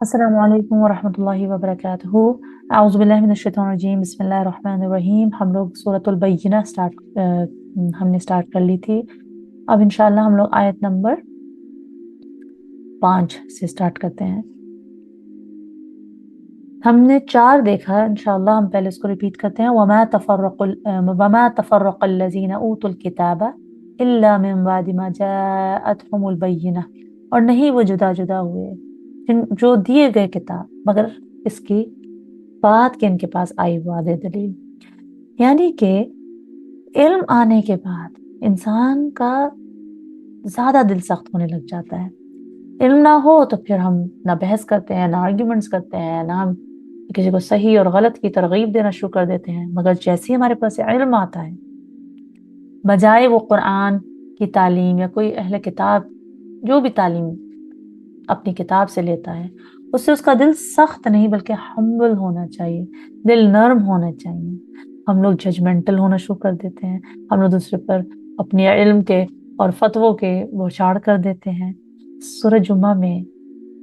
अस्सलामु अलैकुम वरहमतुल्लाहि वबरकातुहू। औज़ु बिल्लाहि मिनश शैतानिर रजीम। बिस्मिल्लाहिर रहमानिर रहीम। हम लोग सूरतुल बय्यिना हमने स्टार्ट कर ली थी। अब इंशाल्लाह हम लोग आयत नंबर 5 से स्टार्ट करते हैं। हमने 4 देखा, इंशाल्लाह हम पहले इसको रिपीट करते हैं। वमा तफर्रक़ल लज़ीना ऊतुल किताबा इल्ला मिन बादि मा जाअतहुमुल बय्यिना। और नहीं वो जुदा जुदा हुए जो दिए गए किताब मगर इसकी बात के इनके पास आई वादे दलील। यानी कि इल्म आने के बाद इंसान का ज्यादा दिल सख्त होने लग जाता है। इल्म ना हो तो फिर हम ना बहस करते हैं, ना आर्ग्यूमेंट्स करते हैं, ना हम किसी को सही और गलत की तरगीब देना शुरू कर देते हैं। मगर जैसे ही हमारे पास इल्म आता है, बजाय वो कुरान की तालीम या कोई अहले किताब जो भी तालीम अपनी किताब से लेता है, उससे उसका दिल सख्त नहीं बल्कि हम्बल होना चाहिए, दिल नर्म होना चाहिए। हम लोग जजमेंटल होना शुरू कर देते हैं, हम लोग दूसरे पर अपने इल्म के और फतवों के बौछार कर देते हैं। सूरह जुमा में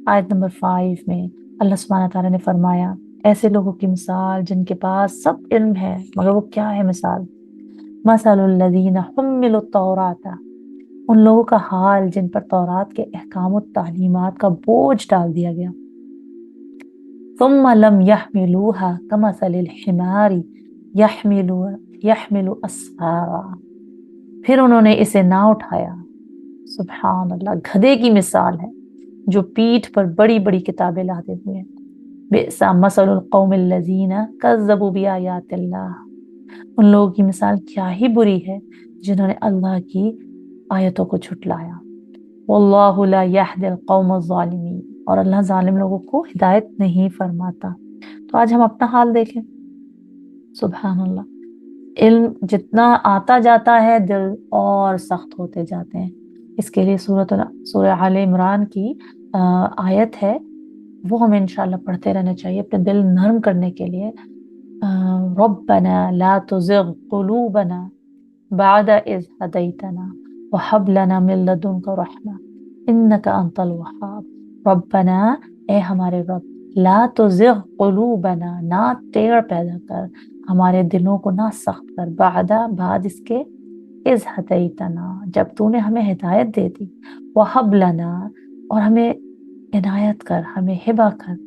आयत नंबर 5 में अल्लाह सुब्हानहू तआला ने फरमाया, ऐसे लोगों की मिसाल जिनके पास सब इल्म है मगर वो क्या है मिसाल, मसलुल लज़ीना हुम्मिलुत तौराता, उन लोगों का हाल जिन पर तौरात के अहकाम और तालीमात का बोझ डाल दिया गया। सुम्मा लम यहमिलूहा कमसलिल हिमारी यहमिलु यहमिलु अस्फारा, फिर उन्होंने इसे ना उठाया। सुभान अल्लाह, गधे की मिसाल है जो पीठ पर बड़ी बड़ी किताबें लादे हुए हैं। बिसा मसलुल कौमिल लज़ीना कज़्ज़बू बिआयातिल्लाह, उन लोगों की मिसाल क्या ही बुरी है जिन्होंने अल्लाह की आयतों को झुटलाया। वल्लाहु ला यहदिल कौमज़ ज़ालिमीन, और अल्लाह जालिम लोगों को हिदायत नहीं फरमाता। तो आज हम अपना हाल देखें। सुभान अल्लाह, इल्म जितना आता जाता है दिल और सख्त होते जाते हैं। इसके लिए सूरह आले इमरान की आयत है, वो हमें इंशाल्लाह पढ़ते रहना चाहिए अपने दिल नरम करने के लिए। रब्बना ला तुज़िग़ क़ुलूबना बअद इज़ हदैतना व हब लना मिन लदुनका रहमा इन्नका अंतल वहाब। रब्बना, ए हमारे रब, ला तुज़िग़ क़ुलूबना, ना टेढ़ पैदा कर हमारे दिलों को, ना सख्त कर, बाद इसके, इज़ हदैतना, जब तूने हमें हिदायत दे दी, वहब लना, और हमें इनायत कर, हमें हिबा कर,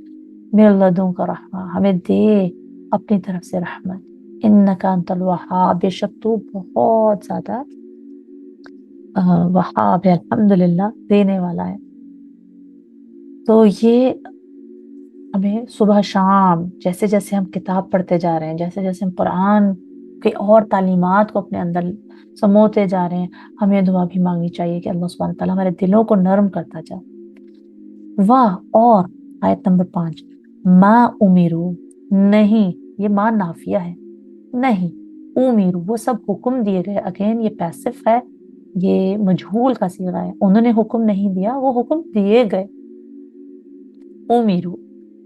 मिन लदुनका रहमा, हमें दे अपनी तरफ से रहमत, इन्नका अंतल वहाब, बेशक तू बहुत ज्यादा वहाब है, अल्हम्दुलिल्लाह देने वाला है। तो ये हमें सुबह शाम जैसे जैसे हम किताब पढ़ते जा रहे हैं, जैसे जैसे हम कुरान के और तालीमात को अपने अंदर समोते जा रहे हैं, हमें दुआ भी मांगनी चाहिए कि अल्लाह सुब्हानहू तआला हमारे दिलों को नरम करता जाए। वाह। और आयत नंबर 5, मा उमिरू, नहीं, ये मा नाफिया है, नहीं, उमिरू वो सब हुक्म दिए गए। अगेन ये पैसिव है, ये मजहूल का सीगा है, उन्होंने हुक्म नहीं दिया, वो हुक्म दिए गए। उमिरू,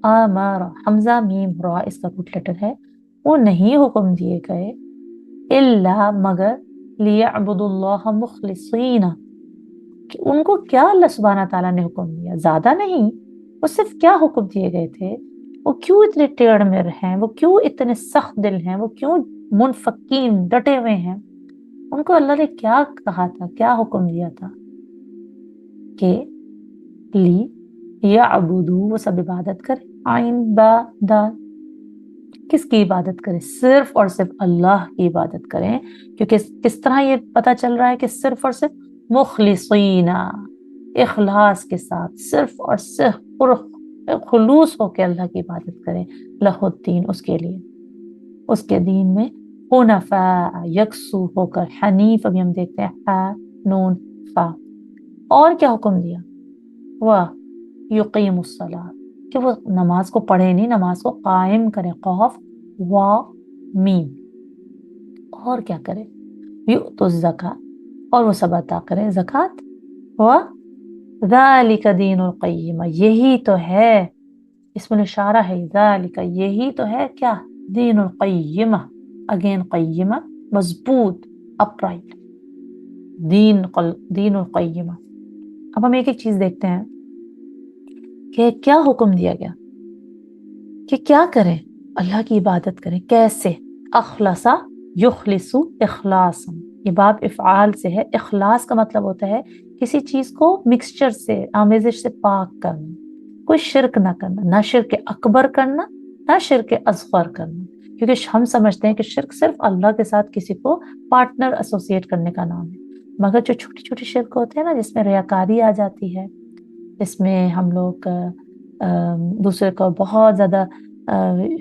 अमारा, हमजा मीम रा इसका रूट लेटर है। वो नहीं हुक्म दिए गए, इल्ला मगर, लियअबुदुल्लाह मुखलिसीना, कि उनको क्या अल्लाह सुब्हाना ताला ने हुक्म दिया, ज्यादा नहीं, वो सिर्फ क्या हुक्म दिए गए थे। वो क्यों इतने टेढ़ मेढ़ हैं, वो क्यों इतने सख्त दिल हैं, वो क्यों मुनफकीन डटे हुए हैं। उनको अल्लाह ने क्या कहा था, क्या हुक्म दिया था कि ली या अबूदू, वो सब इबादत करें, आइन बा दाल, किसकी इबादत करें, सिर्फ और सिर्फ अल्लाह की इबादत करें। क्योंकि किस तरह ये पता चल रहा है कि सिर्फ और सिर्फ मुखलिसीना, इखलास के साथ, सिर्फ और सिर्फ खुलूस होकर अल्लाह की इबादत करें, लहुद्दीन, उसके लिए, उसके दीन में, हुनफा, यकसू होकर, हनीफ अभी हम देखते हैं, हा नून फा। और क्या हुक्म दिया, वाह, युकीमुस्सलात, कि वो नमाज को पढ़े नहीं, नमाज को कायम करें, कौफ वा मीम। और क्या करें, युतु ज़कात, और वो सब अता करें ज़कात। व ज़ालिका दीनुल क़य्यिमा, यही तो है, इसमें इशारा है, ज़ालिका यही तो है क्या, दीनुल क़य्यिमा, अगेन क़य्यिमा, मजबूत, अपराइट, दीनुल क़य्यिमा। अब हम एक एक चीज देखते हैं کہ کیا حکم دیا گیا کہ کیا کریں؟ اللہ کی عبادت کریں. کیسے؟ اخلصا یخلصو اخلاصا، یہ باب افعال سے ہے. اخلاص کا مطلب ہوتا ہے کسی چیز کو مکسچر سے، آمیزش سے پاک کرنا، کوئی شرک نہ کرنا، نہ شرک اکبر کرنا نہ شرک اصغر کرنا. کیونکہ ہم سمجھتے ہیں کہ شرک صرف اللہ کے ساتھ کسی کو پارٹنر ایسوسیٹ کرنے کا نام ہے، مگر جو چھوٹی چھوٹی شرک ہوتے ہیں نا، جس میں ریاکاری آ جاتی ہے، جس میں ہم لوگ دوسرے کو بہت زیادہ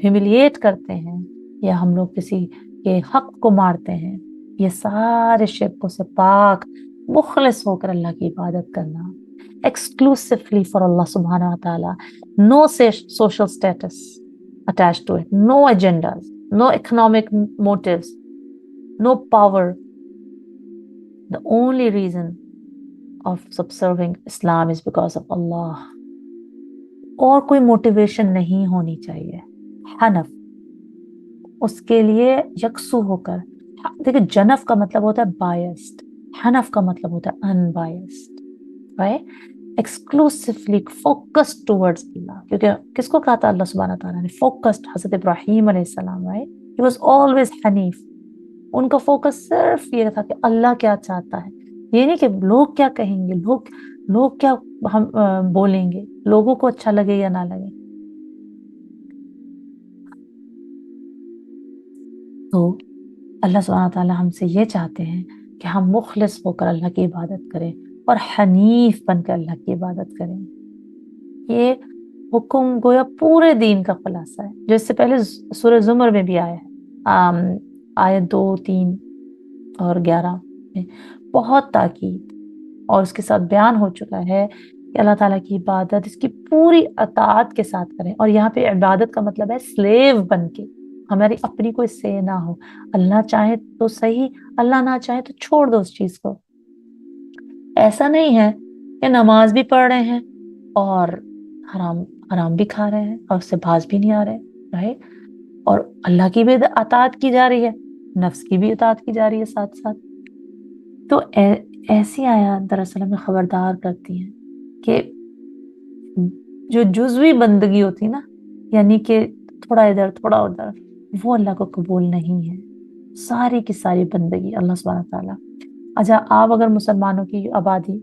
ہیوملیٹ کرتے ہیں، یا ہم لوگ کسی کے حق کو مارتے ہیں، یہ سارے شرکوں سے پاک مخلص ہو کر اللہ کی عبادت کرنا، ایکسکلوسیولی فار اللہ سبحانہ و تعالی. No social status attached to it, no agendas, no economic motives, no power. The only reason of subserving Islam is because of Allah. اور کوئی موٹیویشن نہیں ہونی چاہیے. حنف، اس کے لیے یکسو ہو کر. دیکھیں، جنف کا مطلب ہوتا ہے بائسڈ، حنف کا مطلب ہوتا ہے unbiased, right? Exclusively focused towards Allah. کیونکہ کس کو کہا تھا اللہ سبحانہ تعالیٰ نے فوکسڈ؟ حضرت ابراہیم علیہ السلام، right? He was always Hanif. ان کا فوکس صرف یہ تھا کہ اللہ کیا چاہتا ہے، یہ نہیں کہ لوگ کیا کہیں گے، لوگ کیا ہم بولیں گے، لوگوں کو اچھا لگے یا نہ لگے. تو اللہ سبحانہ تعالیٰ ہم سے یہ چاہتے ہیں کہ ہم مخلص ہو کر اللہ کی عبادت کریں اور حنیف بن کر اللہ کی عبادت کریں. یہ حکم گویا پورے دین کا خلاصہ ہے، جو اس سے پہلے سورہ زمر میں بھی آیا ہے، آیت 2، 3 اور 11 میں بہت تاکید اور اس کے ساتھ بیان ہو چکا ہے کہ اللہ تعالیٰ کی عبادت اس کی پوری اطاعت کے ساتھ کریں. اور یہاں پہ عبادت کا مطلب ہے سلیو بن کے، ہماری اپنی کوئی سے نہ ہو. اللہ چاہے تو صحیح، اللہ نہ چاہے تو چھوڑ دو اس چیز کو. ایسا نہیں ہے کہ نماز بھی پڑھ رہے ہیں اور حرام بھی کھا رہے ہیں اور اس سے باز بھی نہیں آ رہے، رائٹ؟ اور اللہ کی بھی اطاعت کی جا رہی ہے، نفس کی بھی اطاعت کی جا رہی ہے ساتھ ساتھ. تو ایسی آیات دراصل ہمیں خبردار کرتی ہیں کہ جو جزوی بندگی ہوتی نا، یعنی کہ تھوڑا ادھر تھوڑا ادھر، وہ اللہ کو قبول نہیں ہے. ساری کی ساری بندگی اللہ سبحانہ تعالیٰ. اچھا، آپ اگر مسلمانوں کی آبادی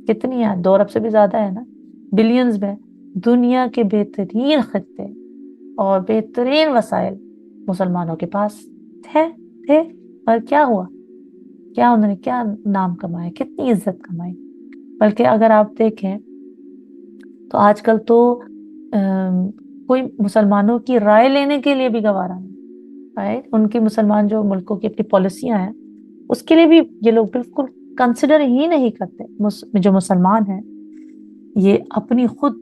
کتنی ہے؟ 2 ارب سے بھی زیادہ ہے نا، بلینز میں. دنیا کے بہترین خطے اور بہترین وسائل مسلمانوں کے پاس تھے اور کیا ہوا؟ کیا انہوں نے کیا نام کمایا، کتنی عزت کمائی. بلکہ اگر آپ دیکھیں تو آج کل تو کوئی مسلمانوں کی رائے لینے کے لیے بھی گوارا نہیں، رائٹ؟ ان کی مسلمان جو ملکوں کی اپنی پالیسیاں ہیں، اس کے لیے بھی یہ لوگ بالکل کنسیڈر ہی نہیں کرتے. جو مسلمان ہیں یہ اپنی خود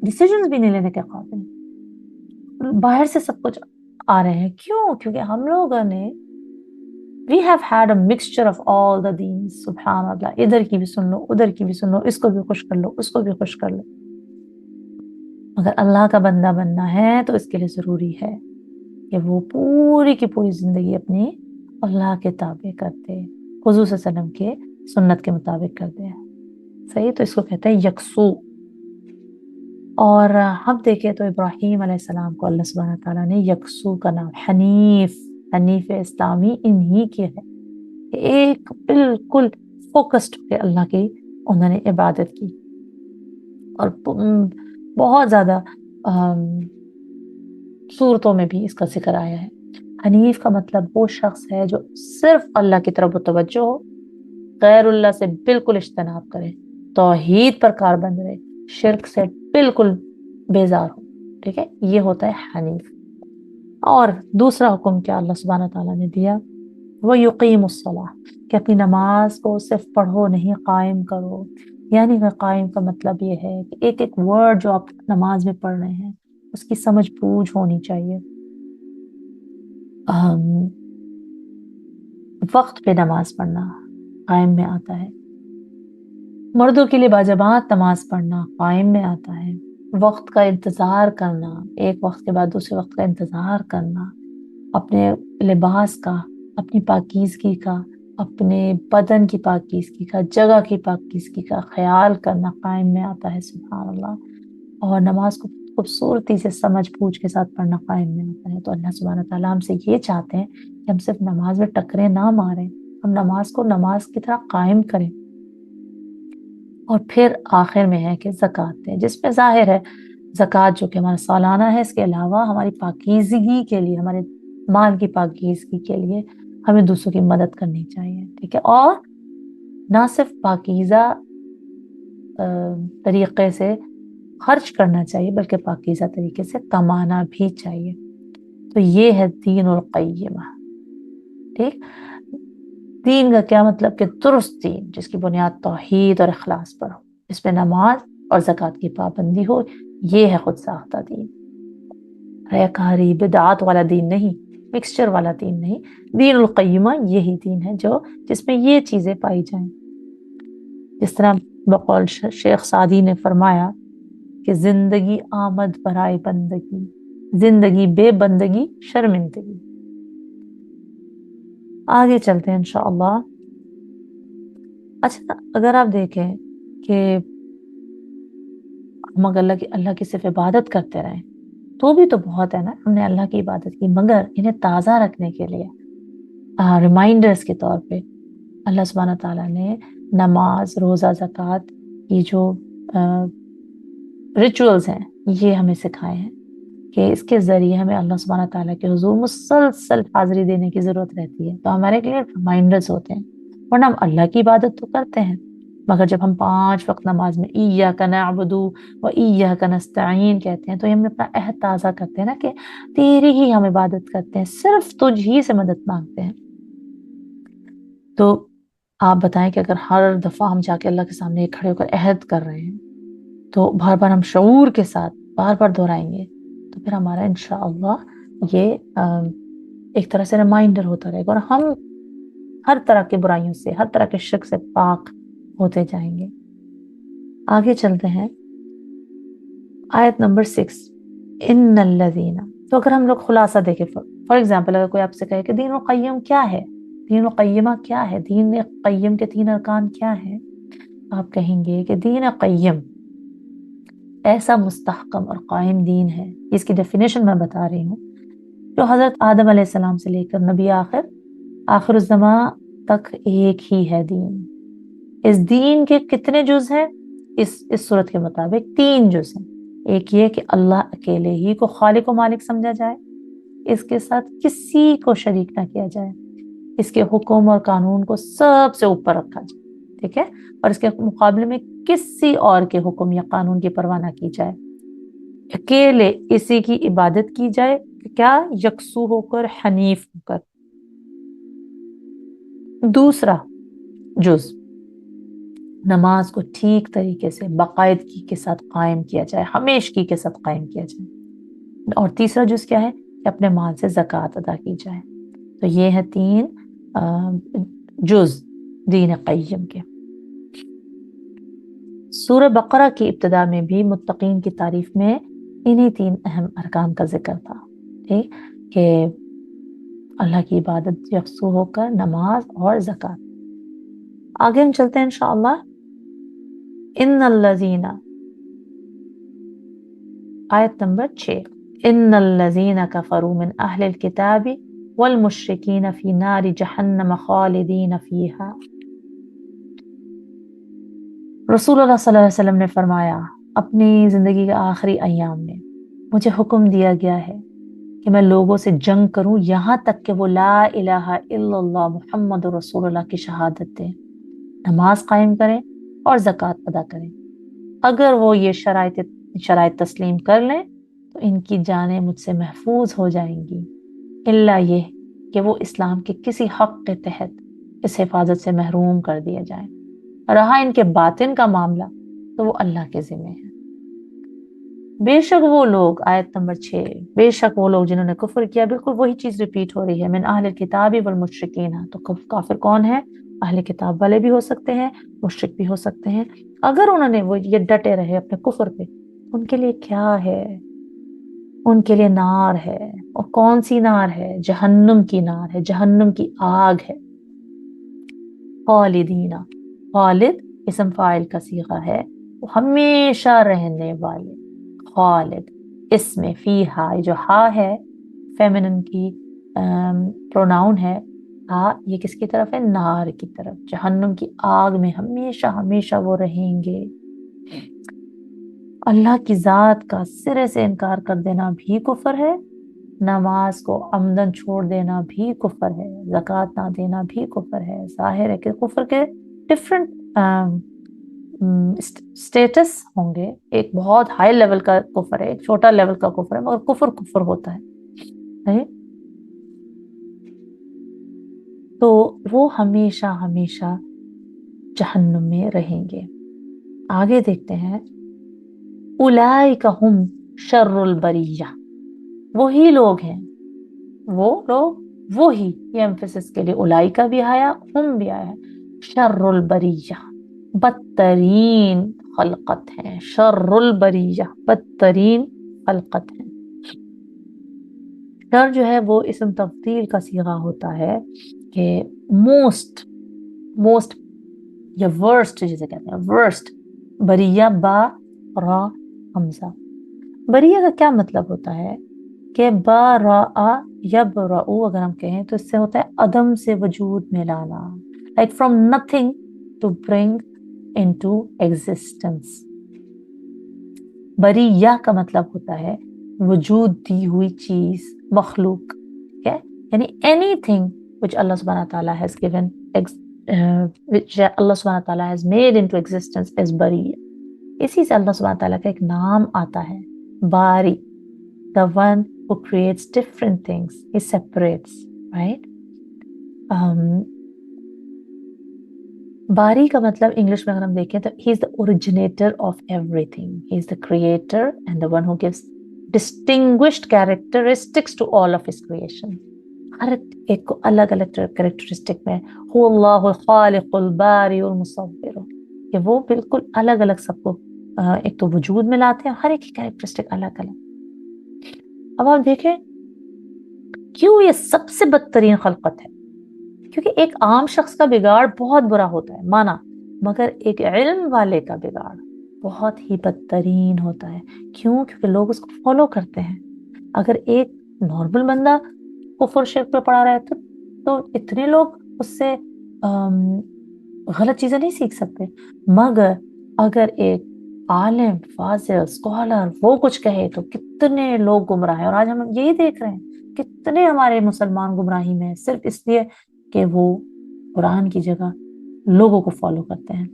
ڈیسیژنز بھی نہیں لینے کے قابل، باہر سے سب کچھ آ رہے ہیں. کیوں؟ کیونکہ ہم لوگوں نے we have had a mixture of all the deens. سبحان اللہ، ادھر کی بھی سن لو، ادھر کی بھی سن لو، اس کو بھی خوش کر لو، اس کو بھی خوش کر لو. اگر اللہ کا بندہ بننا ہے تو اس کے لیے ضروری ہے کہ وہ پوری کی پوری زندگی اپنی اللہ کے تابع کرتے، حضور صلی اللہ علیہ وسلم کے سنت کے مطابق کرتے ہیں. صحیح؟ تو اس کو کہتے ہیں یکسو. اور ہم دیکھیں تو ابراہیم علیہ السلام کو اللہ سبحانہ تعالیٰ نے یکسو کا نام، حنیف اسلامی انہی کی ہے کہ ایک بالکل فوکسڈ ہو کے اللہ کی انہوں نے عبادت کی. اور بہت زیادہ صورتوں میں بھی اس کا ذکر آیا ہے. حنیف کا مطلب وہ شخص ہے جو صرف اللہ کی طرف متوجہ ہو، غیر اللہ سے بالکل اجتناب کرے، توحید پر کاربند رہے، شرک سے بالکل بیزار ہو. ٹھیک ہے، یہ ہوتا ہے حنیف. اور دوسرا حکم کیا اللہ سبحانہ تعالیٰ نے دیا؟ وہ یقیم الصلاۃ، کہ اپنی نماز کو صرف پڑھو نہیں، قائم کرو. یعنی کہ قائم کا مطلب یہ ہے کہ ایک ایک ورڈ جو آپ نماز میں پڑھ رہے ہیں اس کی سمجھ بوجھ ہونی چاہیے. وقت پہ نماز پڑھنا قائم میں آتا ہے. مردوں کے لیے باجماعت نماز پڑھنا قائم میں آتا ہے. وقت کا انتظار کرنا، ایک وقت کے بعد دوسرے وقت کا انتظار کرنا، اپنے لباس کا، اپنی پاکیزگی کا، अपने बदन की पाकीज़गी का, जगह की पाकीज़गी का ख्याल करना कायम में आता है, सुभान अल्लाह। और नमाज को खूबसूरती से समझ बूझ के साथ पढ़ना कायम में आता है। तो अल्लाह सुब्हानहू तआला हमसे ये चाहते हैं कि हम सिर्फ नमाज में टकरे ना मारें, हम नमाज को नमाज की तरह कायम करें। और फिर आखिर में है कि ज़कात दें, जिसमें ज़ाहिर है ज़कात जो कि हमारा सालाना है, इसके अलावा हमारी पाकीज़गी के लिए, हमारे माल की पाकीज़गी के लिए हमें दूसरों की मदद करनी चाहिए, ठीक है। और ना सिर्फ पाकीज़ा तरीके से खर्च करना चाहिए, बल्कि पाकीज़ा तरीके से कमाना भी चाहिए। तो ये है दीनुल क़य्यिमा, ठीक। दीन का क्या मतलब कि दुरुस्त दीन, जिसकी बुनियाद तौहीद और इखलास पर हो, इसमें नमाज और ज़कात की पाबंदी हो, ये है खुद साख्ता दीन। रयाकारी बिदअत वाला दीन नहीं, मिक्सचर वाला दीन नहीं। दीनुल क़य्यिमा यही दीन है जो जिसमें ये चीजें पाई जाएं। जिस तरह बकौल शेख सादी ने फरमाया कि जिंदगी आमद बराए बंदगी, जिंदगी बेबंदगी शर्मिंदगी। आगे चलते हैं इंशाअल्लाह। अच्छा, अगर आप देखें कि हम अगर अल्लाह की सिर्फ इबादत करते रहें तो भी तो बहुत है ना, हमने अल्लाह की इबादत की, मगर इन्हें ताज़ा रखने के लिए रिमाइंडर्स के तौर पे अल्लाह सुब्हानहू तआला ने नमाज, रोज़ा, ज़कात, ये जो रिचुअल्स हैं, ये हमें सिखाए हैं कि इसके ज़रिए हमें अल्लाह सुब्हानहू तआला के हुज़ूर मुसलसल हाज़िरी देने की ज़रूरत रहती है। तो हमारे लिए रिमाइंडर्स होते हैं, वरना हम अल्लाह की इबादत तो करते हैं, मगर जब हम 5 वक्त नमाज में इय्याका नअबुदु व इय्याका नस्तईन कहते हैं, तो हम अपना अहद ताज़ा करते हैं ना कि तेरी ही हम इबादत करते हैं, सिर्फ तुझ ही से मदद मांगते हैं। तो आप बताएं कि अगर हर दफ़ा हम जाके अल्लाह के सामने खड़े होकर अहद कर रहे हैं, तो बार बार हम शऊर के साथ बार बार दोहराएंगे, तो फिर हमारा इंशाअल्लाह ये एक तरह से रिमाइंडर होता रहेगा, और हम हर तरह की बुराइयों से, हर तरह के शिर्क से पाक होते जाएंगे। आगे चलते हैं, आयत नंबर 6, इन्नल्लज़ीना। तो अगर हम लोग खुलासा देखें, फॉर एग्जाम्पल अगर कोई आपसे कहे कि दीनुल क़य्यिम क्या है, दीनुल क़य्यिमा क्या है, दीन क़य्यिम के 3 अरकान क्या हैं, आप कहेंगे कि दीन क़य्यिम ऐसा मुस्तहकम और कायम दीन है, इसकी डेफिनेशन मैं बता रही हूँ, जो हजरत आदम अलैहिस्सलाम से लेकर नबी आखिर तक एक ही है दीन। इस दीन के कितने जुज हैं? इस सूरत के मुताबिक 3 जुज हैं। एक ये कि अल्लाह अकेले ही को खालिक व मालिक समझा जाए, इसके साथ किसी को शरीक ना किया जाए, इसके हुक्म और कानून को सबसे ऊपर रखा जाए, ठीक है, और इसके मुकाबले में किसी और के हुक्म या कानून की परवाह ना की जाए, अकेले इसी की इबादत की जाए, क्या, यकसू होकर, हनीफ होकर। दूसरा जुज, नमाज को ठीक तरीके से बाकायदगी के साथ कायम किया जाए, हमेशगी के साथ कायम किया जाए। और तीसरा जुज क्या है कि अपने माल से ज़कात अदा की जाए। तो ये है 3 जुज दीन क़य्यिम के। सूरह बकरा की इब्तिदा में भी मुत्तकीन की तारीफ में इन्हीं 3 अहम अरकान का जिक्र था, ठीक, कि अल्लाह की इबादत यकसू होकर, नमाज और ज़कात। आगे हम चलते हैं इंशाअल्लाह। इन्नल्लज़ीना, आयत नंबर 6, इन्नल्लज़ीना कफ़रू मिन अहलिल किताबि वल मुश्रिकीन फी नारि जहन्नम खालिदीन फीहा। रसूलुल्लाह सल्लल्लाहु अलैहि वसल्लम ने फरमाया, अपनी ज़िंदगी के आखिरी अय्याम में मुझे हुक्म दिया गया है कि मैं लोगों से जंग करूं, यहाँ तक कि वो ला इलाहा इल्लल्लाह मुहम्मद रसूलुल्लाह की शहादत दें, नमाज कायम करें और ज़कात अदा करें। अगर वो ये शराइत तस्लीम कर लें तो इनकी जानें मुझसे महफूज हो जाएंगी, इल्ला ये कि वो इस्लाम के किसी हक के तहत इस हिफाजत से महरूम कर दिया जाए। रहा इनके बातिन का मामला तो वो अल्लाह के जिम्मे है। बेशक वो लोग, आयत नंबर 6, बेशक वो लोग जिन्होंने कुफ्र किया, बिल्कुल वही चीज रिपीट हो रही है, मिन अहलिल किताबि वल मुश्रिकीन। तो काफिर कौन है? अहले किताब वाले भी हो सकते हैं, मुश्रिक भी हो सकते हैं। अगर उन्होंने वो ये डटे रहे अपने कुफ्र पे, उनके लिए क्या है? उनके लिए नार है। और कौन सी नार है? जहन्नुम की नार है, जहन्नुम की आग है। खालिदीना, खालिद इसम फाइल का सीगा है, वो हमेशा रहने वाले। खालिद इसमें फीहा, ये जो हा है फेमिनिन की प्रोनाउन है। हा ये किसकी तरफ है? नार की तरफ, जहन्नुम की आग में हमेशा हमेशा वो रहेंगे। अल्लाह की जात का सिरे से इनकार कर देना भी कुफर है, नमाज को अमदन छोड़ देना भी कुफर है, ज़कात ना देना भी कुफर है। जाहिर है कि कुफर के डिफरेंट स्टेटस होंगे, एक बहुत हाई लेवल का कुफर है, एक छोटा लेवल का कुफर है, मगर कुफर कुफर होता है, सही? तो वो हमेशा हमेशा जहन्नुम में रहेंगे। आगे देखते हैं, उलाइका हुम शर्रुल बरिया, वही लोग हैं, वो लोग, वो ही, ये एम्फेसिस के लिए उलाइका भी आया, हम भी आया है। शर्रुल बरिया, बदतरीन खलकत है। शर्रुल बरिया, बदतरीन खलकत है। शर जो है वो इसम तफ्दील का सीगा होता है कि मोस्ट, मोस्ट या वर्स्ट जिसे कहते हैं, वर्स्ट। बरिया बा रा हमजा। बरिया का क्या मतलब होता है कि बा रा आ यब राऊ अगर हम कहें तो इससे होता है अदम से वजूद में लाना, like from nothing to bring into existence. बरिया का मतलब होता है वजूद दी हुई चीज, मखलूक, ठीक है? यानी anything which Allah subhanahu wa ta'ala has given, which Allah subhanahu wa ta'ala has made into existence is bariya. इसी से अल्लाह सुब्हानहू तआला का एक नाम आता है, बारी, the one who creates different things, he separates, right? बारी का मतलब इंग्लिश में अगर हम देखें तो he is the originator of everything, he is the creator and the one who gives distinguished characteristics to all of his creation. हर एक को अलग अलग कैरेक्टरिस्टिक में, हु अल्लाहुल खालिकुल बारिउल मुसव्विर, कि वो बिल्कुल अलग अलग सबको एक तो वजूद में लाते हैं, हर एक की कैरेक्टरिस्टिक अलग अलग। अब आप देखें क्यों ये सबसे बदतरीन खलकत है, क्योंकि एक आम शख्स का बिगाड़ बहुत बुरा होता है माना, मगर एक इल्म वाले का बिगाड़ बहुत ही बदतरीन होता है। क्यों? क्योंकि लोग उसको फॉलो करते हैं। अगर एक नॉर्मल बंदा कुफर शिर्क पे पड़ा रहे तो इतने लोग उससे गलत चीजें नहीं सीख सकते, मगर अगर एक आलिम फाजिल स्कॉलर वो कुछ कहे तो कितने लोग गुमराह हैं। और आज हम यही देख रहे हैं, कितने हमारे मुसलमान गुमराही में सिर्फ इसलिए कि वो कुरान की जगह लोगों को फॉलो करते हैं।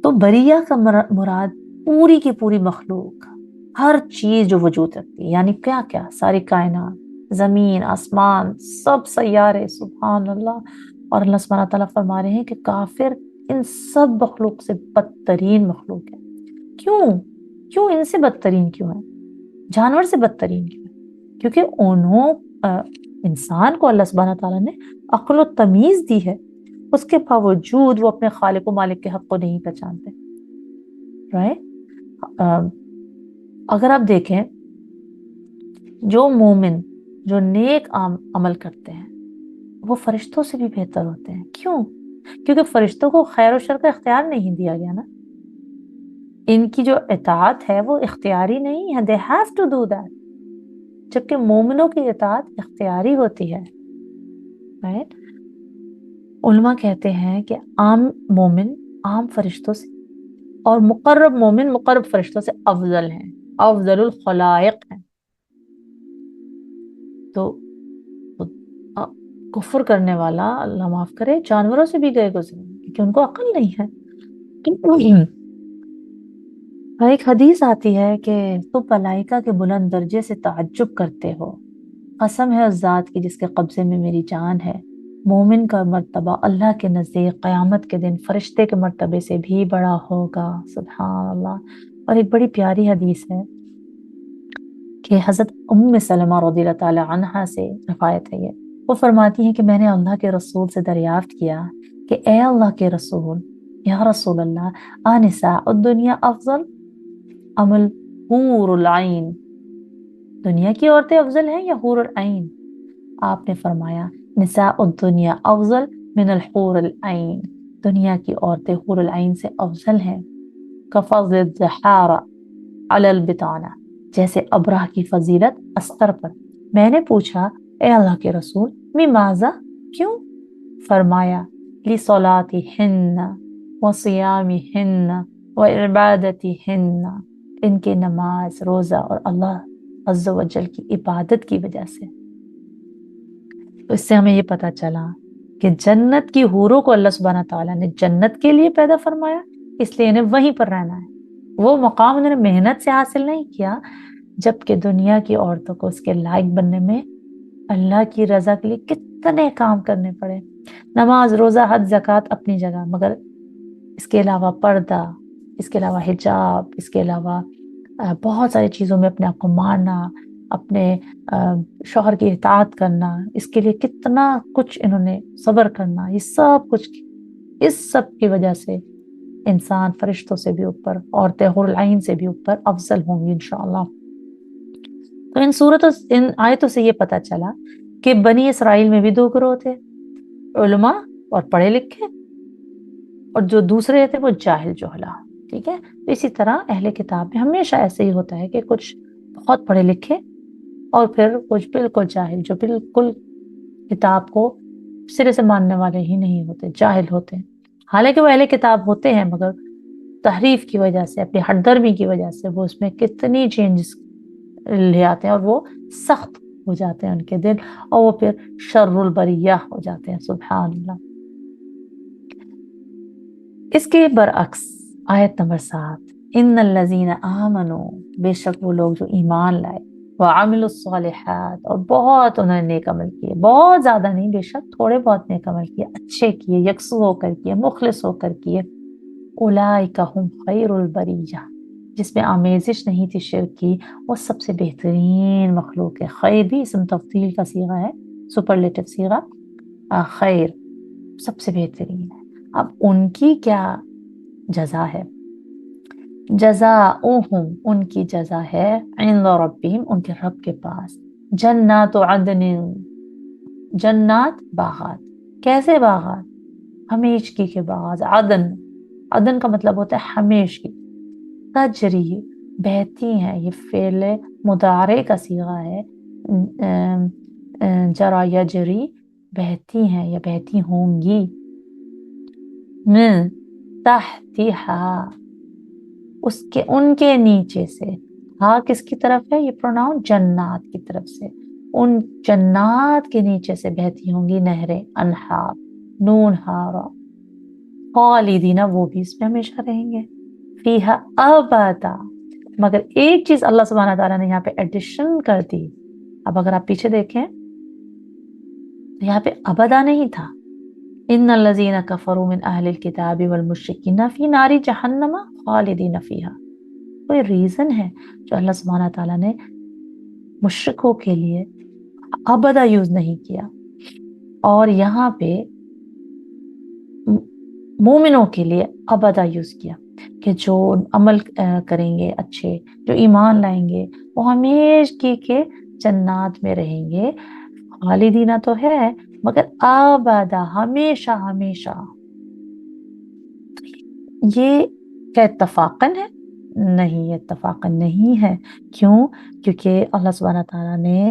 तो बरिया का मुराद पूरी की पूरी मखलूक, हर चीज जो वजूद रखती है, यानी क्या क्या, सारी कायनात, जमीन आसमान, सब सैयारे, सुभान अल्लाह। और अल्लाह सुब्हानहू तआला फरमा रहे हैं कि काफिर इन सब मखलूक से बदतरीन मखलूक है। क्यों? क्यों इनसे बदतरीन क्यों है? जानवर से बदतरीन क्यों है? क्योंकि इंसान को अल्लाह सुब्हानहू तआला ने अक्ल और तमीज दी है, उसके बावजूद वो अपने खालिक व मालिक के हक को नहीं पहचानते, राइट? अगर आप देखें, जो मोमिन, जो नेक अमल करते हैं, वो फरिश्तों से भी बेहतर होते हैं। क्यों? क्योंकि फरिश्तों को खैर और शर का इख्तियार नहीं दिया गया ना, इनकी जो इताअत है वो इख्तियारी नहीं है, they have to do that, जबकि मोमिनों की इताअत इख्तियारी होती है, राइट? उलमा कहते हैं कि आम मोमिन आम फरिश्तों से और मुकर्रब मोमिन मुकर्रब फरिश्तों से अफजल हैं, अफजलुल खलाइक हैं। तो कुफर करने वाला, अल्लाह माफ करे, जानवरों से भी गए गुजरे क्योंकि उनको अक्ल नहीं है। एक हदीस आती है कि तुम मलाइका के बुलंद दर्जे से ताज्जुब करते हो, कसम है उस जात की जिसके कब्जे में मेरी जान है, मोमिन का मर्तबा अल्लाह के नज़दीक क़यामत के दिन फरिश्ते के मर्तबे से भी बड़ा होगा। सुभान अल्लाह। और एक बड़ी प्यारी हदीस है कि हज़रत उम्मे सलमा रज़ियल्लाहु ताला अन्हा से रवायत है, ये वो फरमाती हैं कि मैंने अल्लाह के रसूल से दरियाफ्त किया कि ए अल्लाह के रसूल, या रसूल अल्लाह, अनिसा दुनिया अफजल अमल हूरुल आइन, दुनिया की औरतें अफजल हैं या हूरुल आइन? आपने फरमाया निसा दुनिया अफजल मिन अल हूर अल ऐन, दुनिया की औरतें हूर अल ऐन से अफजल हैं। कफज़ल ज़हारा अलल बिताना, जैसे अबराह की फजीलत अस्तर पर। मैंने पूछा, ए अल्लाह के रसूल, मिमाजा, क्यों? फरमाया, ली सलाती हिन्ना व सियामी हिन्ना व इबादती हिन्ना, इनके नमाज, रोजा और अल्लाह अज़्ज़ा व जल की इबादत की वजह से। तो इससे हमें ये पता चला कि जन्नत की हूरों को अल्लाह सुब्हाना तआला ने जन्नत के लिए पैदा फरमाया, इसलिए इन्हें वहीं पर रहना है। वो मकाम उन्होंने मेहनत से हासिल नहीं किया, जबकि दुनिया की औरतों को उसके लायक बनने में अल्लाह की रजा के लिए कितने काम करने पड़े। नमाज, रोजा, हज, ज़कात अपनी जगह, मगर इसके अलावा पर्दा, इसके अलावा हिजाब, इसके अलावा बहुत सारी चीज़ों में अपने आप को मारना, अपने शौहर की इताअत करना, इसके लिए कितना कुछ इन्होंने सब्र करना, ये सब कुछ, इस सब की वजह से इंसान फरिश्तों से भी ऊपर, औरतें हुरुल ऐन से भी ऊपर अफजल होंगी इंशाअल्लाह। तो इन आयतों से ये पता चला कि बनी इसराइल में भी दो ग्रोह थे, उलमा और पढ़े लिखे, और जो दूसरे थे वो जाहिल जोहला। ठीक है, तो इसी तरह अहले किताब में हमेशा ऐसे ही होता है कि कुछ बहुत पढ़े लिखे और फिर कुछ बिल्कुल जाहिल, जो बिल्कुल किताब को सिरे से मानने वाले ही नहीं होते, जाहिल होते हैं। हालांकि वो अहले किताब होते हैं, मगर तहरीफ की वजह से, अपनी हठधर्मी की वजह से वो उसमें कितनी चेंजेस ले आते हैं और वो सख्त हो जाते हैं उनके दिल, और वो फिर शर्रुल बरिया हो जाते हैं। सुभान अल्लाह। इसके बरअक्स आयत नंबर 7, इन्नल्लज़ीना आमनू, बेशक वो लोग जो ईमान लाए, व अमिलुस्सॉलिहात, और बहुत उन्होंने नेक अमल किए, बहुत ज्यादा नहीं, बेशक थोड़े बहुत नेक अमल किए, अच्छे किए, यकसू होकर किए, मुखलिस होकर किए, उलाइका हुम खैरुल बरिया, जिसमें आमेजिश नहीं थी शिर्क की, वो सबसे बेहतरीन मखलूक है। खैर भी इसम तफदील का सीगा है, सुपरलेटिव सीगा, खैर सबसे बेहतरीन है। अब उनकी क्या जजा है? जज़ाउहुम, उनकी जजा है, इंद रब्बिहिम, उनके रब के पास, जन्नात अदनिन, जन्नात बागात। कैसे बागात? हमेशगी के बागात। अदन, अदन का मतलब होता है हमेशगी। तजरी, बहती हैं, ये फेले मुदारे का सीगा है, जरा यजरी, बहती हैं या बहती होंगी, मिन तहतिहा, उसके उनके नीचे से। हाँ किसकी तरफ है? ये प्रोनाउन जन्नात की तरफ से। उन जन्नात के नीचे से बहती होंगी नहरें, अनहार, नून हारा, खालिदीना, वो भी इसमें हमेशा रहेंगे, फीहा अबदा। मगर एक चीज अल्लाह सुब्हानहू तआला ने यहाँ पे एडिशन कर दी। अब अगर आप पीछे देखें तो यहाँ पे अबदा नहीं था, इन्नल्लज़ीना कफरू मिन अहलिल किताबि वल मुश्रिकीना फी नारी जहन्नम खालिदीना फीहा। कोई रीजन है जो अल्लाह सुब्हानहू तआला ने मुश्रिकों के लिए अबदा यूज नहीं किया, और यहाँ पे मोमिनों के लिए अबदा यूज किया, कि जो अमल करेंगे अच्छे, जो ईमान लाएंगे, वो हमेशा के जन्नात में रहेंगे। खालिदीना तो है, मगर अबदा, हमेशा हमेशा। ये क्या इत्तफाकन है? नहीं, ये इत्तफाकन नहीं है। क्यों? क्योंकि अल्लाह सुब्हानहू तआला ने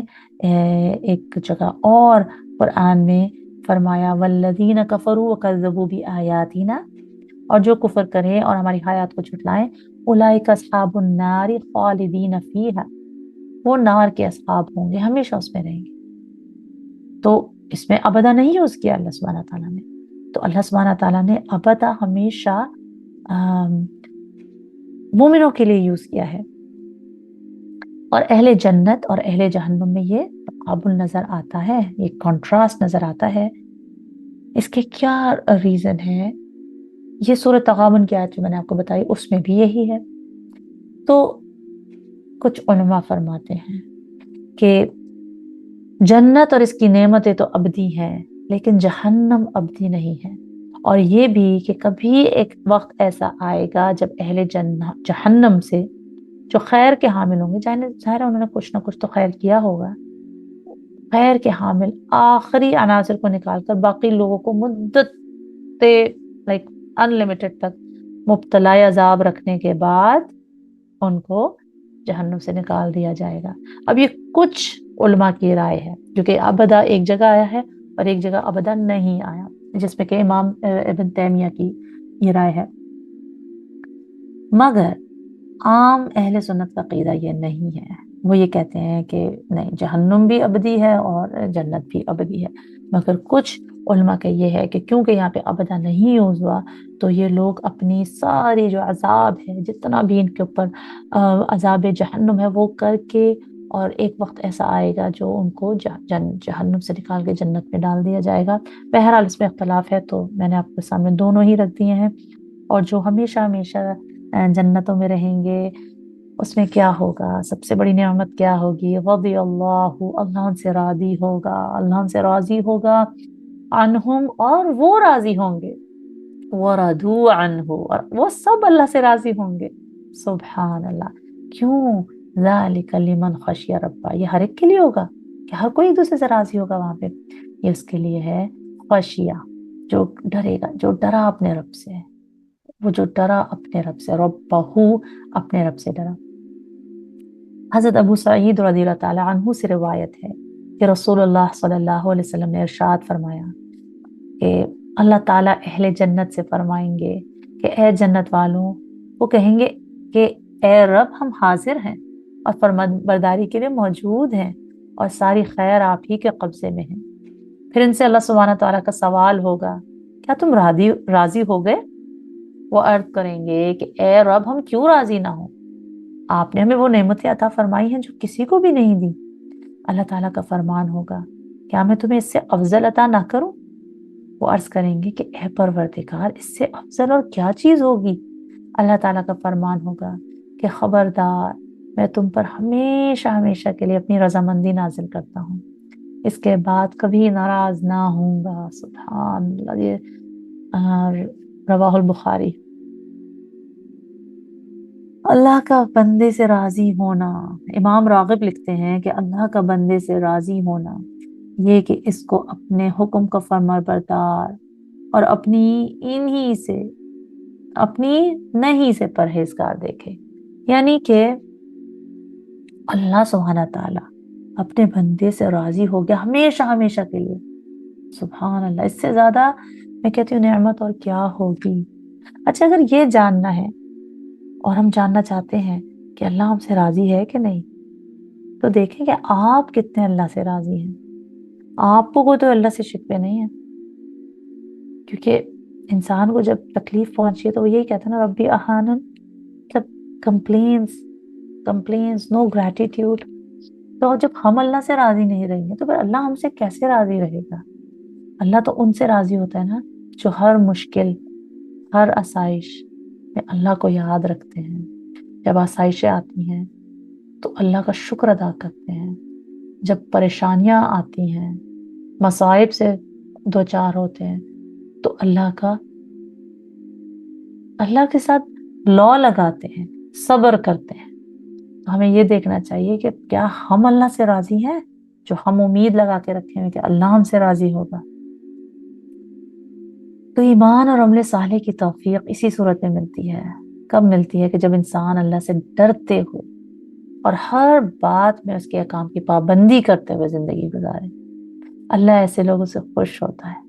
एक जगह और कुरान में फरमाया, वल्लज़ीना कफरू व कज़्ज़बू बि आयातिना, और जो कुफर करें और हमारी आयत को झुटलाएं, उलाइका अस्हाबुन नारी खालिदीना फीहा, वो नार के अस्हाब होंगे, हमेशा उसमें रहेंगे। तो इसमें अबदा नहीं यूज किया अल्लाह सुब्हानहू तआला ने। तो अल्लाह सुब्हानहू तआला ने अबदा हमेशा मोमिनों के लिए यूज किया है। और अहले जन्नत और अहले जहन्नुम में ये तकाबुल नजर आता है, ये कंट्रास्ट नजर आता है। इसके क्या रीजन है? ये सूरत तगाबुन की आयत जो मैंने आपको बताई उसमें भी यही है। तो कुछ उलमा फरमाते हैं कि जन्नत और इसकी नेमतें तो अबदी हैं, लेकिन जहन्नम अबदी नहीं है। और ये भी कि कभी एक वक्त ऐसा आएगा जब अहले जहन्नम से जो खैर के हामिल होंगे, जाहिर है उन्होंने कुछ ना कुछ तो खैर किया होगा, खैर के हामिल आखिरी अनासर को निकाल कर बाकी लोगों को मुद्दत लाइक अनलिमिटेड तक मुब्तला अजाब रखने के बाद उनको जहन्नुम से निकाल दिया जाएगा। अब ये कुछ उलमा की राय है, क्योंकि अबदा एक जगह आया है और एक जगह अबदा नहीं आया, जिसमें कि इमाम इब्न तैमिया की ये राय है। मगर आम अहले सुन्नत का क़ीदा ये नहीं है। वो ये कहते हैं कि नहीं, जहन्नुम भी अबदी है और जन्नत भी अबदी है। मगर कुछ उलमा का ये है कि क्योंकि यहाँ पे अबदा नहीं यूज़ हुआ, तो ये लोग अपनी सारी जो अजाब है, जितना भी इनके ऊपर अजाब जहन्नुम है, वो करके, और एक वक्त ऐसा आएगा जो उनको जहन्नुम से निकाल के जन्नत में डाल दिया जाएगा। बहरहाल इसमें इख्तलाफ है, तो मैंने आपके सामने दोनों ही रख दिए हैं। और जो हमेशा हमेशा जन्नतों में रहेंगे, उसमें क्या होगा, सबसे बड़ी नेमत क्या होगी, रज़ी अल्लाहु, अल्लाह उनसे राजी होगा, अल्लाह उनसे राजी होगा, अनहुम, और वो राजी होंगे, वो रदू अनहु, और वो सब अल्लाह से राजी होंगे। सुभान अल्लाह। क्यों? ज़ालिका लिमन खशिया रब्बा, ये हर एक के लिए होगा कि हर कोई एक दूसरे से राजी होगा वहां पे? ये उसके लिए है खशिया, जो डरेगा, जो डरा अपने रब से, वो जो डरा अपने रब से, रब्बहू, अपने रब से डरा। हजरत अबू सईद रज़ियल्लाहु ताला अन्हु से रिवायत है कि रसूलुल्लाह सल्लल्लाहु अलैहि वसल्लम ने इरशाद फरमाया कि अल्लाह ताला अहले जन्नत से फरमाएंगे कि ए जन्नत वालों, वो कहेंगे कि ए रब, हम हाजिर हैं और फरमाबरदारी के लिए मौजूद हैं और सारी खैर आप ही के कब्जे में है। फिर इनसे अल्लाह सुब्हानहू तआला का सवाल होगा, क्या तुम राजी हो गए? वो अर्ज करेंगे कि ए रब, हम क्यों राजी ना हो, आपने हमें वो नेमतें अता फरमाई हैं जो किसी को भी नहीं दी। अल्लाह ताला का फरमान होगा, क्या मैं तुम्हें इससे अफजल अता ना करूं? वो अर्ज करेंगे कि ए परवरदिगार, इससे अफजल और क्या चीज होगी? अल्लाह ताला का फरमान होगा कि खबरदार, मैं तुम पर हमेशा हमेशा के लिए अपनी रजामंदी नाजिल करता हूँ, इसके बाद कभी नाराज ना होऊंगा। सुभान अल्लाह। ये रवाहुल बुखारी। अल्लाह का बंदे से राजी होना, इमाम रागिब लिखते हैं कि अल्लाह का बंदे से राजी होना ये कि इसको अपने हुक्म का फरमाबरदार और अपनी इन्हीं से, अपनी नहीं से परहेजगार देखे। यानी कि अल्लाह सुब्हाना ताला अपने बंदे से राजी हो गया हमेशा हमेशा के लिए। सुभान अल्लाह, इससे ज्यादा मैं कहती हूँ नेमत और क्या होगी। अच्छा, अगर ये जानना है और हम जानना चाहते हैं कि अल्लाह हमसे राजी है कि नहीं, तो देखें कि आप कितने अल्लाह से राजी हैं। आपको कोई तो अल्लाह से शिकवे नहीं है, क्योंकि इंसान को जब तकलीफ पहुंची है तो वो यही कहता है ना, रब्बी अहानन, मतलब कंप्लेन्स, नो ग्रेटिट्यूड। तो जब हम अल्लाह से राजी नहीं रहेंगे तो फिर अल्लाह हमसे कैसे राजी रहेगा? अल्लाह तो उनसे राजी होता है ना जो हर मुश्किल, हर आसाइश में अल्लाह को याद रखते हैं। जब आसाइशें आती हैं तो अल्लाह का शुक्र अदा करते हैं। जब परेशानियां आती हैं, मसाइब से दो चार होते हैं, तो अल्लाह के साथ लौ लगाते हैं, सब्र करते हैं। तो हमें ये देखना चाहिए कि क्या हम अल्लाह से राजी हैं, जो हम उम्मीद लगा के रखे हैं कि अल्लाह हमसे राजी होगा। तो ईमान और अमले साले की तौफीक इसी सूरत में मिलती है। कब मिलती है? कि जब इंसान अल्लाह से डरते हो और हर बात में उसके अहकाम की पाबंदी करते हुए जिंदगी गुजारे। अल्लाह ऐसे लोगों से खुश होता है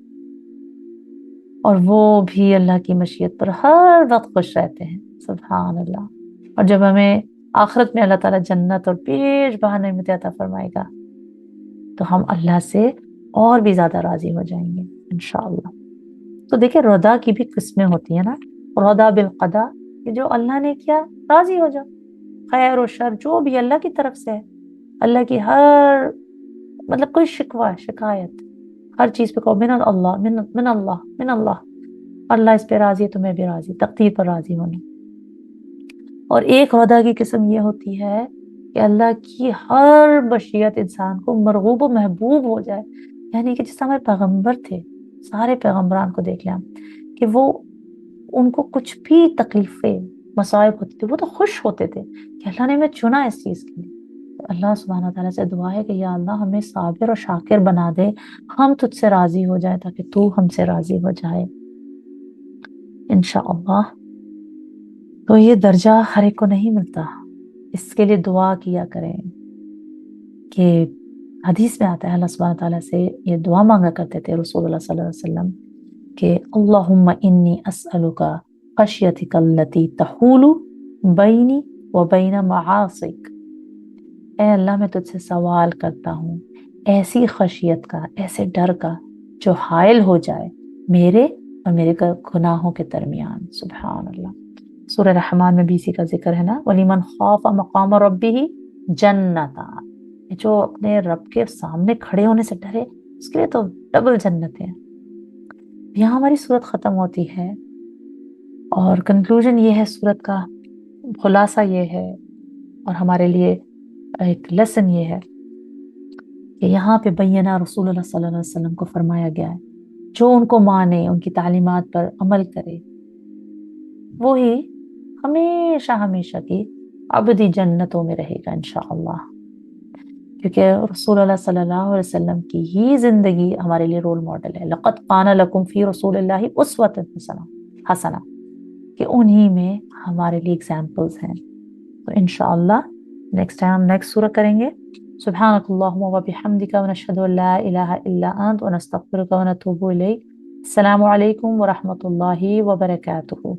और वो भी अल्लाह की मशीयत पर हर वक्त खुश रहते हैं। सुभान अल्लाह। और जब हमें आखिरत में अल्लाह ताला जन्नत और बेशबहा नेमतें अता फरमाएगा, तो हम अल्लाह से और भी ज्यादा राजी हो जाएंगे इंशाअल्लाह। तो देखिए, रदा की भी किस्में होती है ना, रदा बिल कदा, कि जो अल्लाह ने किया राजी हो जाओ। खैर और शर जो भी अल्लाह की तरफ से है, अल्लाह की हर, मतलब कोई शिकवा शिकायत, हर चीज पे कहो मिन अल्लाह, मिन अल्लाह, मिन अल्लाह। अल्लाह इस पे राजी है तो मैं भी राजी, तकदीर पर राजी होना। और एक रदा की किस्म ये होती है कि अल्लाह की हर मशीयत इंसान को मरगूब व महबूब हो जाए। यानी कि जिस हमारे पैगंबर थे, सारे पैगंबरान को देख लें हम, कि वो, उनको कुछ भी तकलीफें मसाइब होती थी, वो तो खुश होते थे कि अल्लाह ने हमें चुना इस चीज के लिए। अल्लाह सुब्हानहू व तआला से दुआ है कि या अल्लाह हमें साबिर और शाकिर बना दे, हम तुझसे राजी हो जाए ताकि तू हमसे राजी हो जाए इंशाअल्लाह। तो ये दर्जा हर एक को नहीं मिलता, इसके लिए दुआ किया करें। कि हदीस में आता है अल्लाह सुब्हानहू व तआला से ये दुआ मांगा करते थे रसूलुल्लाह सल्लल्लाहु अलैहि वसल्लम कि अल्लाहुम्मा इन्नी अस्अलुका खशियतिका अल्लती तहूलु बैनी व बैन मआसिक। ए अल्लाह मैं तुझसे सवाल करता हूँ ऐसी खशियत का, ऐसे डर का जो हायल हो जाए मेरे और मेरे गुनाहों के दरमियान। सुभान अल्लाह। सूरह रहमान में भी इसी का जिक्र है ना, वलिमन खौफ मकाम रब्बिही जन्नता, जो अपने रब के सामने खड़े होने से डरे उसके लिए तो डबल जन्नत है। यहाँ हमारी सूरत खत्म होती है और कंक्लूजन ये है सूरत का, खुलासा ये है और हमारे लिए एक लेसन ये है कि यहाँ पे बैना रसूलुल्लाह सल्लल्लाहु अलैहि वसल्लम को फरमाया गया है जो उनको माने, उनकी तालीमात पर अमल करे, वो ही हमेशा हमेशा की अबदी जन्नतों में रहेगा इंशाअल्लाह। क्योंकि रसूलुल्लाह सल्लल्लाहु अलैहि वसल्लम की ही जिंदगी हमारे लिए रोल मॉडल है। लक़द काना लकुम फी रसूलिल्लाहि उस्वतुन हसना हसना, कि उन्हीं में हमारे लिए एग्जाम्पल्स हैं। तो इंशाअल्लाह नेक्स्ट टाइम हम नेक्स्ट सूरह करेंगे। सुब्हानकल्लाहुम्मा व बिहम्दिका व नशहदु अल्ला इलाहा इल्ला अंत व नस्तगफिरुका व नतूबु इलैक। अस्सलामु अलैकुम व रहमतुल्लाहि व बरकातुहू।